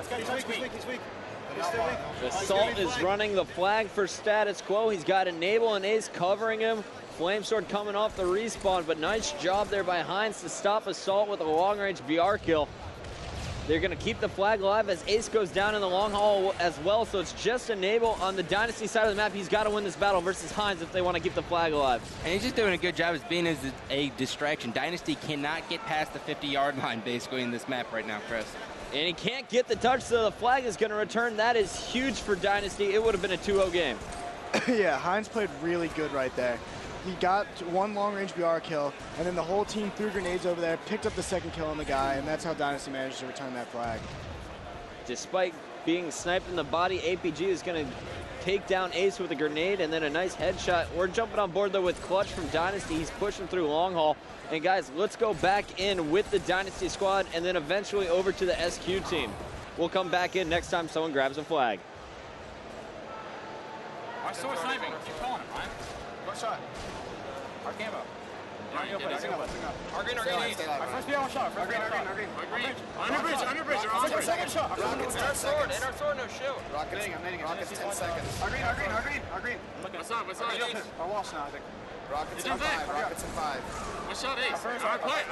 He's weak. Assault is running the flag for status quo. He's got Enable and Ace covering him. Flamesword coming off the respawn, but nice job there by Heinz to stop Assault with a long-range BR kill. They're going to keep the flag alive as Ace goes down in the long haul as well, so it's just Enable on the Dynasty side of the map. He's got to win this battle versus Heinz if they want to keep the flag alive. And he's just doing a good job as being a distraction. Dynasty cannot get past the 50-yard line basically in this map right now, Chris. And he can't get the touch, so the flag is going to return. That is huge for Dynasty. It would have been a 2-0 game. Yeah, Heinz played really good right there. He got one long-range BR kill, and then the whole team threw grenades over there, picked up the second kill on the guy, and that's how Dynasty managed to return that flag. Despite being sniped in the body, APG is going to take down Ace with a grenade and then a nice headshot. We're jumping on board, though, with Clutch from Dynasty. He's pushing through long haul. And, guys, let's go back in with the Dynasty squad and then eventually over to the SQ team. We'll come back in next time someone grabs a flag. I saw sniping. Keep calling him, Ryan. One shot. Our camo. Our green. My first BR, one shot. Our green. Under bridge. They're on bridge. Second shot. Rockets, 10 seconds. In our sword, no shield. Rockets, I'm nading. Rockets, 10 seconds. Our green. What's up? Our Walsh now, I think. Rockets in 5. Rockets in 5. One shot, Ace. I play.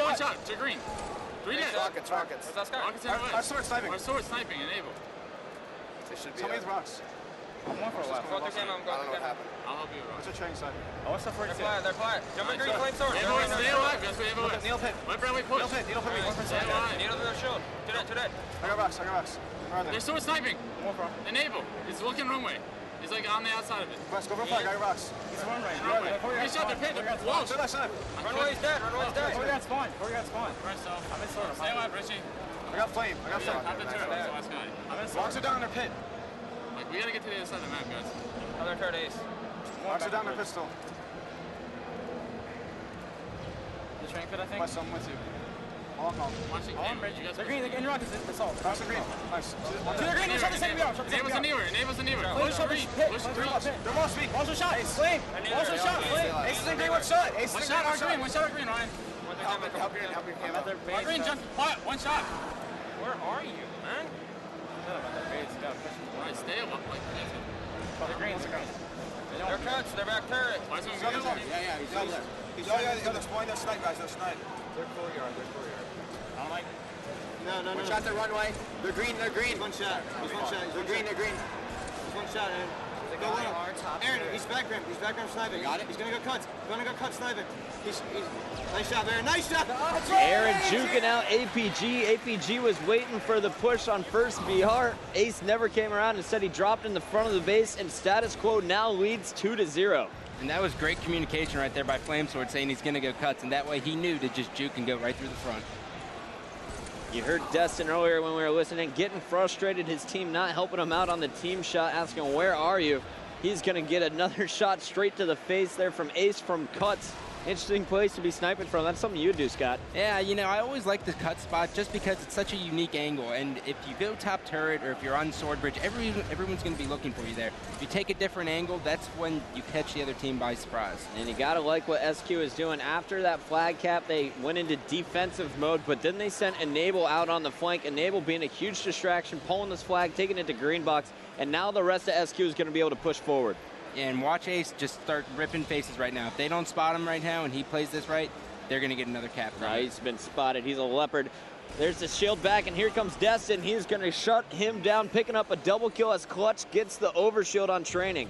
One shot to green. 3 dead. Rockets. Rockets in the Our sword sniping. Our sword sniping, Enable. They should be. Tell me the rocks. I'm one for a left. I don't know what happened. I'll help you, Rock. What's your training side? Oh, what's the first? They're quiet. Jump in green, flame sword. Stay alive. That's what Enable is. Needle pit. Let Bradley push. Needle pit. Stay alive. Needle to their shield. To that. I got rocks. Where are they? They're sword sniping. Enable. He's looking runway. He's like on the outside of it. West, go for a flag. I got rocks. He's runway. He shot the pit. Walsh. Left side. Runway's dead. Before you got spawn. I'm in sword. Stay alive, Richie. I got flame. I'm the turret. That's the last guy. I'm in sword. Rocks are down in their pit. Like, we gotta get to the other side of the map, guys. Other turret Ace. Rocks are down their pistol. The train pit, I think. West, I'm with you. Long haul. Watching camera. You guys They're green. In Rockets. Assault. Rocks are green. Nice. To the green. They shot the second BR. Enables the newer. Push green. Push green. They're Walsh weak. Also shot. Flame. Also shot. Flame. Ace is in green. One shot. One shot our green, Ryan. Help your camo. Our green jump. One shot. Where are you, man? Alright, stay up. The greens are coming. They're cuts. They're back turret. Yeah, he's down there. He's they're spawning their snipe, guys. They're snipe. They're courtyard. I don't like. No. One shot, they're runway. They're green. One shot. They're green. One shot, Aaron. Go well. Aaron, he's back there sniping. Got it? He's gonna go cut. Sniping. Nice shot, Aaron. Nice shot. Aaron juking out APG. APG was waiting for the push on first BR. Ace never came around. Instead, he dropped in the front of the base, and status quo now leads 2-0. And that was great communication right there by Flamesword saying he's going to go cuts, and that way he knew to just juke and go right through the front. You heard Destin earlier when we were listening, getting frustrated, his team not helping him out on the team shot, asking, where are you? He's going to get another shot straight to the face there from Ace from cuts. Interesting place to be sniping from. That's something you do, Scott. Yeah, you know, I always like the cut spot just because it's such a unique angle. And if you go top turret or if you're on sword bridge, everyone's going to be looking for you there. If you take a different angle, that's when you catch the other team by surprise. And you got to like what SQ is doing. After that flag cap, they went into defensive mode, but then they sent Enable out on the flank. Enable being a huge distraction, pulling this flag, taking it to green box, and now the rest of SQ is going to be able to push forward. And watch Ace just start ripping faces right now. If they don't spot him right now and he plays this right, they're going to get another cap. He's been spotted. He's a leopard. There's the shield back, and here comes Destin. He's going to shut him down, picking up a double kill as Clutch gets the overshield on training.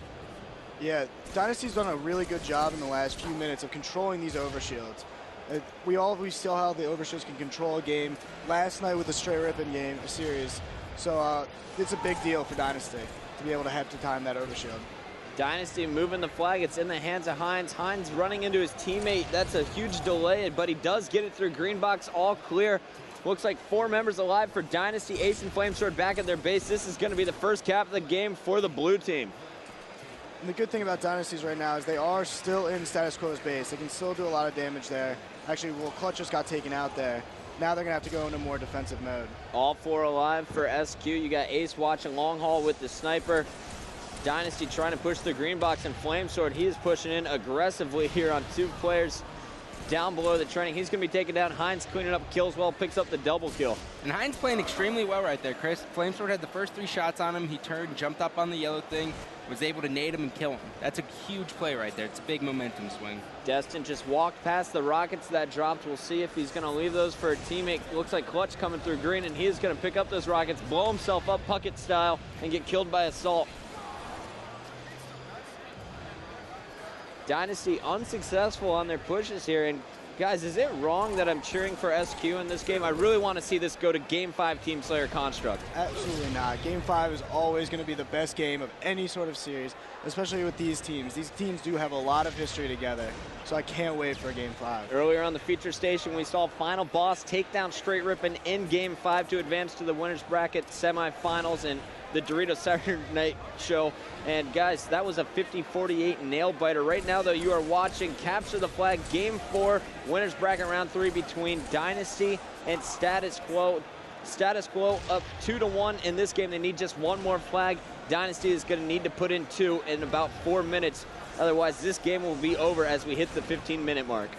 Yeah, Dynasty's done a really good job in the last few minutes of controlling these overshields. We still how the overshields can control a game. Last night with the straight Rippin game series, so it's a big deal for Dynasty to be able to have to time that overshield. Dynasty moving the flag. It's in the hands of Heinz. Heinz running into his teammate. That's a huge delay, but he does get it through green box, all clear. Looks like 4 members alive for Dynasty. Ace and Flamesword back at their base. This is going to be the first cap of the game for the blue team. And the good thing about Dynasties right now is they are still in status quo's base. They can still do a lot of damage there. Actually, well, Clutch just got taken out there. Now they're going to have to go into more defensive mode. All 4 alive for SQ. You got Ace watching long haul with the sniper. Dynasty trying to push the green box, and Flamesword, he is pushing in aggressively here on 2 players. down below the training. He's going to be taken down. Hines cleaning up kills well, picks up the double kill. And Hines playing extremely well right there, Chris. Flamesword had the first 3 shots on him. He turned, jumped up on the yellow thing, was able to nade him and kill him. That's a huge play right there. It's a big momentum swing. Destin just walked past the rockets that dropped. We'll see if he's going to leave those for a teammate. Looks like Clutch coming through green, and he is going to pick up those rockets, blow himself up Puckett style, and get killed by Assault. Dynasty unsuccessful on their pushes here. And guys, is it wrong that I'm cheering for SQ in this game? I really want to see this go to Game 5 Team Slayer construct. Absolutely not. Game 5 is always going to be the best game of any sort of series, especially with these teams. These teams do have a lot of history together, so I can't wait for Game 5. Earlier on the feature station, we saw final boss take down Straight Rippin in Game 5 to advance to the winners bracket semifinals and the Doritos Saturday Night Show. And guys, that was a 50-48 nail biter. Right now, though, you are watching Capture the Flag Game 4, winners bracket round 3 between Dynasty and Status Quo. Status Quo up 2-1 in this game. They need just one more flag. Dynasty is going to need to put in 2 in about 4 minutes. Otherwise, this game will be over as we hit the 15-minute mark.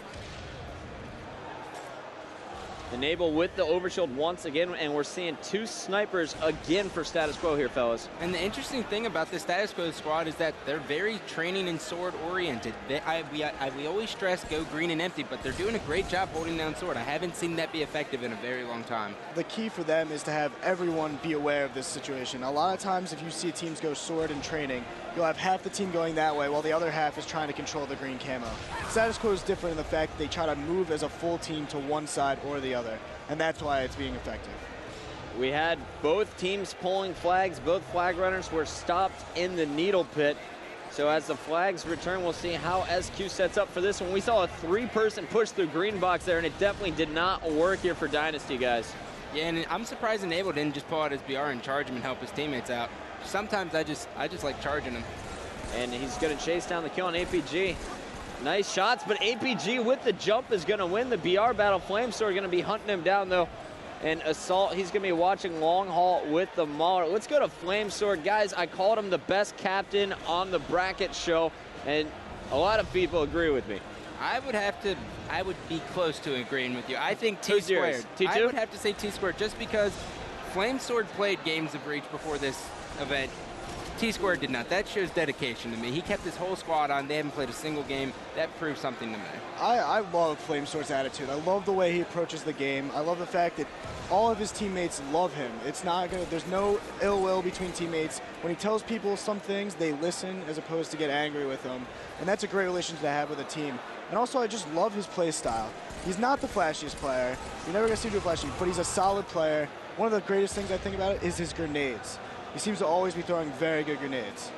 Enable with the overshield once again, and we're seeing 2 snipers again for Status Quo here, fellas. And the interesting thing about the Status Quo squad is that they're very training and sword oriented. We always stress go green and empty, but they're doing a great job holding down sword. I haven't seen that be effective in a very long time. The key for them is to have everyone be aware of this situation. A lot of times if you see teams go sword in training, you'll have half the team going that way while the other half is trying to control the green camo. Status Quo is different in the fact that they try to move as a full team to one side or the other, and that's why it's being effective. We had both teams pulling flags. Both flag runners were stopped in the needle pit. So as the flags return, we'll see how SQ sets up for this one. We saw a 3-person push through green box there, and it definitely did not work here for Dynasty, guys. Yeah, and I'm surprised Enable didn't just pull out his BR and charge him and help his teammates out. Sometimes I just like charging him. And he's going to chase down the kill on APG. Nice shots, but APG with the jump is going to win the BR battle. Flamesword going to be hunting him down, though. And Assault, he's going to be watching long haul with the Mauler. Let's go to Flamesword. Guys, I called him the best captain on the bracket show, and a lot of people agree with me. I would be close to agreeing with you. I think Tsquared. T2? I would have to say Tsquared just because Flamesword played Games of Reach before this event. Tsquared did not. That shows dedication to me. He kept his whole squad on. They haven't played a single game. That proves something to me. I love Flamesword's attitude. I love the way he approaches the game. I love the fact that all of his teammates love him. It's not gonna, there's no ill will between teammates. When he tells people some things, they listen as opposed to get angry with him. And that's a great relationship to have with a team. And also, I just love his play style. He's not the flashiest player. You're never gonna see him do flashy, but he's a solid player. One of the greatest things I think about it is his grenades. He seems to always be throwing very good grenades.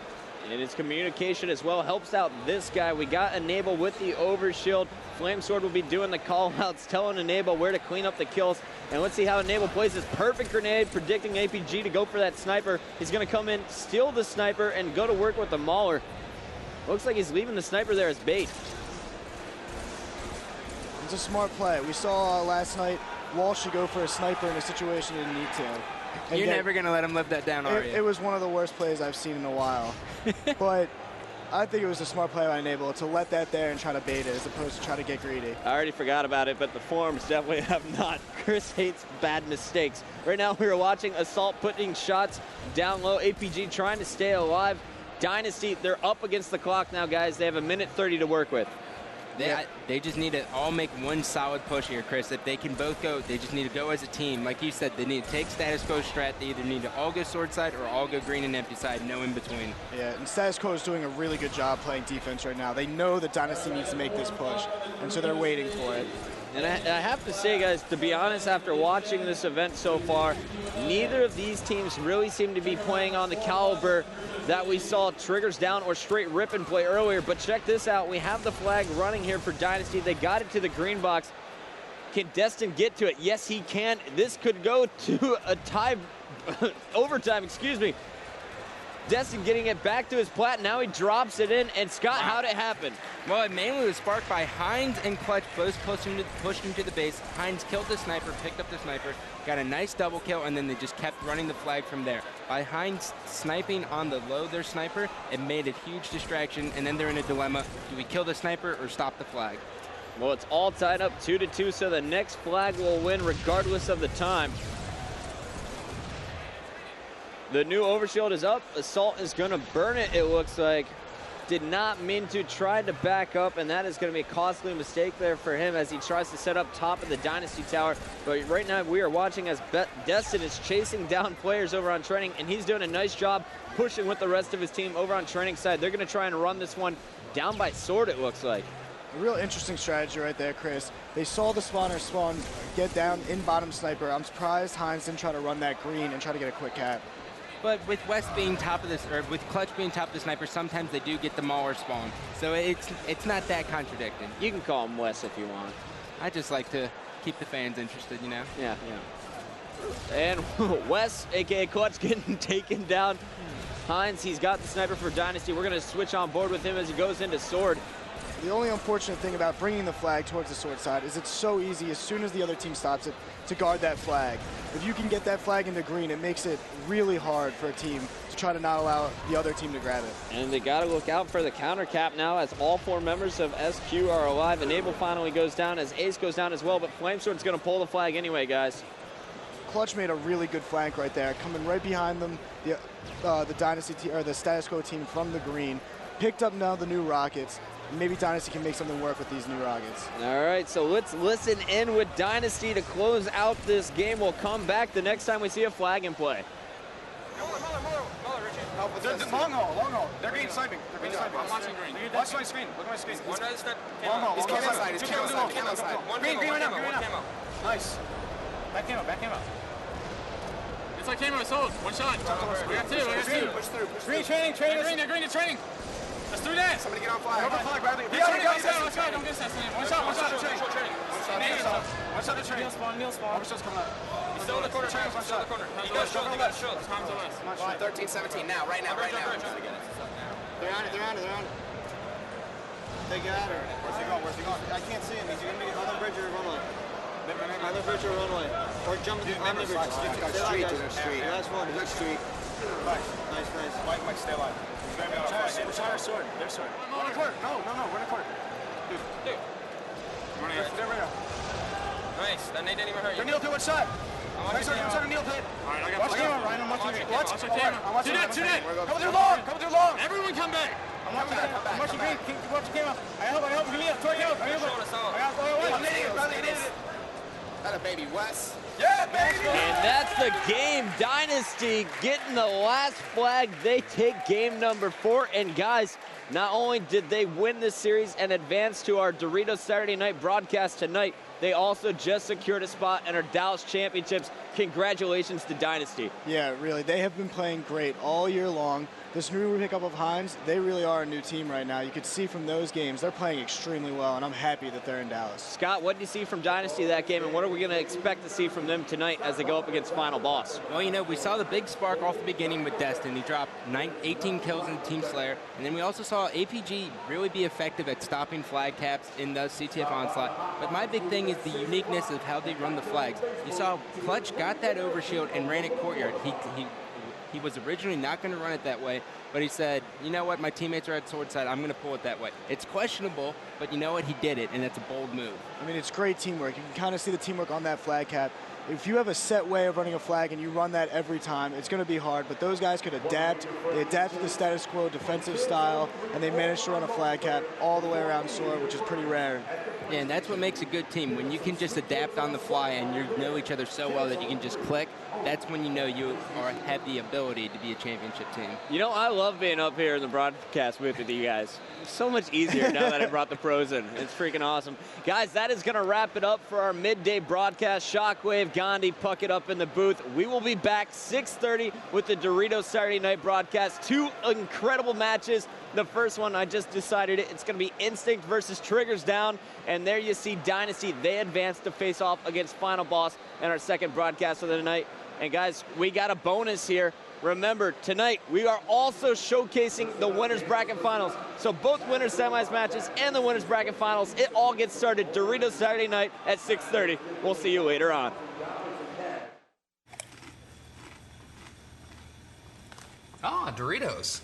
And his communication as well helps out this guy. We got Enable with the overshield. Flamesword will be doing the call-outs, telling Enable where to clean up the kills. And let's see how Enable plays this perfect grenade, predicting APG to go for that sniper. He's going to come in, steal the sniper, and go to work with the Mauler. Looks like he's leaving the sniper there as bait. It's a smart play. We saw last night Walshy go for a sniper in a situation he didn't need to. You're never going to let him live that down, are you? It was one of the worst plays I've seen in a while. But I think it was a smart play by Enable to let that there and try to bait it as opposed to try to get greedy. I already forgot about it, but the forums definitely have not. Chris hates bad mistakes. Right now we are watching Assault putting shots down low. APG trying to stay alive. Dynasty, they're up against the clock now, guys. They have a minute 30 to work with. They just need to all make one solid push here, Chris. If they can both go, they just need to go as a team. Like you said, they need to take Status Quo strat. They either need to all go sword side or all go green and empty side, no in between. Yeah, and Status Quo is doing a really good job playing defense right now. They know that Dynasty needs to make this push, and so they're waiting for it. And I have to say, guys, to be honest, after watching this event so far, neither of these teams really seem to be playing on the caliber that we saw Triggers Down or Straight Rippin play earlier. But check this out. We have the flag running here for Dynasty. They got it to the green box. Can Destin get to it? Yes, he can. This could go to a tie, overtime, excuse me. Destin getting it back to his plat. Now he drops it in. And Scott, how'd it happen? Well, it mainly was sparked by Hines and Clutch both pushed him to the base. Hines killed the sniper, picked up the sniper, got a nice double kill, and then they just kept running the flag from there. By Hines sniping on the low their sniper, it made a huge distraction, and then they're in a dilemma. Do we kill the sniper or stop the flag? Well, it's all tied up 2-2, so the next flag will win regardless of the time. The new overshield is up. Assault is going to burn it, it looks like. Did not mean to, tried to back up, and that is going to be a costly mistake there for him as he tries to set up top of the Dynasty tower. But right now we are watching as Destin is chasing down players over on training, and he's doing a nice job pushing with the rest of his team over on training side. They're going to try and run this one down by sword, it looks like. A real interesting strategy right there, Chris. They saw the spawner spawn, get down in bottom sniper. I'm surprised Heinz didn't try to run that green and try to get a quick cap. But with West being top of this, or with Clutch being top of the sniper, sometimes they do get the Mauler spawn. So it's not that contradicting. You can call him Wes if you want. I just like to keep the fans interested, you know? Yeah. And Wes, a.k.a. Clutch, getting taken down. Heinz, he's got the sniper for Dynasty. We're going to switch on board with him as he goes into sword. The only unfortunate thing about bringing the flag towards the sword side is it's so easy as soon as the other team stops it to guard that flag. If you can get that flag into green, it makes it really hard for a team to try to not allow the other team to grab it. And they got to look out for the counter cap now as all 4 members of SQ are alive. Enable finally goes down as Ace goes down as well, but Flamesword's going to pull the flag anyway, guys. Clutch made a really good flank right there, coming right behind them, the Dynasty team, or the status quo team from the green, picked up now the new rockets. Maybe Dynasty can make something work with these new rockets. All right, so let's listen in with Dynasty to close out this game. We'll come back the next time we see a flag in play. Long haul. They're green sniping. I'm watching green. Watch my screen. Look at my screen. One other step. Long haul. He's camo side. Green right now. Nice. Back camo. It's like camo sold. One shot. We got two. Push through. Green training. Green to training. Let's do that. Somebody get on flag. Over flag, Bradley. Let's go. Don't get assassinated. One shot to training. One shot to training. Kneel spawn. Overshot's coming up. He's still in the corner. He's still in the corner. He got shield. Time's less. 13-17 now. Right now. They're on it. They got her. Where's he going? I can't see him. He's going to be on the bridge or runway. On the bridge or runway. Or jumping on the bridge. Street. Last one. Street. Nice. Mike, stay alive. He's going to be on a flag. Their sword. We're in a corner. No. We're in a corner. Dude. They're right now. Nice. That nade didn't even hurt you. They're kneel to one shot. Nice on kneel pit. All right, I got Watch camera, Ryan. I'm watching it. Watch camera. Do that. Come through long. Everyone come back. I'm watching green. Watch the camera. I help. Kneel. Toward you. I'm nading it. That a baby, Wes. Yeah, baby! And that's the game. Dynasty getting the last flag. They take game number 4. And guys, not only did they win this series and advance to our Doritos Saturday night broadcast tonight, they also just secured a spot in our Dallas Championships. Congratulations to Dynasty. Yeah, really. They have been playing great all year long. This new pickup of Heinz, they really are a new team right now. You could see from those games, they're playing extremely well, and I'm happy that they're in Dallas. Scott, what did you see from Dynasty that game, and what are we going to expect to see from them tonight as they go up against Final Boss? Well, you know, we saw the big spark off the beginning with Destin. He dropped 18 kills in the Team Slayer. And then we also saw APG really be effective at stopping flag caps in the CTF onslaught. But my big thing is the uniqueness of how they run the flags. You saw Clutch got that overshield and ran it courtyard. He was originally not going to run it that way, but he said, you know what, my teammates are at sword side, I'm going to pull it that way. It's questionable, but you know what, he did it, and it's a bold move. I mean, it's great teamwork. You can kind of see the teamwork on that flag cap. If you have a set way of running a flag and you run that every time, it's going to be hard, but those guys could adapt. They adapted the status quo defensive style, and they managed to run a flag cap all the way around sword, which is pretty rare. Yeah, and that's what makes a good team. When you can just adapt on the fly and you know each other so well that you can just click, that's when you know you have the ability to be a championship team. You know, I love being up here in the broadcast booth with you guys. It's so much easier now that I brought the pros in. It's freaking awesome. Guys, that is going to wrap it up for our midday broadcast. Shockwave, Gandhi, Puckett up in the booth. We will be back 6:30 with the Doritos Saturday night broadcast. 2 incredible matches. The first one, I just decided it's going to be Instinct versus Triggers Down. And there you see Dynasty. They advance to face off against Final Boss in our second broadcast of the night. And guys, we got a bonus here. Remember, tonight we are also showcasing the winners bracket finals. So both winners semis matches and the winners bracket finals, it all gets started Doritos Saturday night at 6:30. We'll see you later on. Ah, Doritos.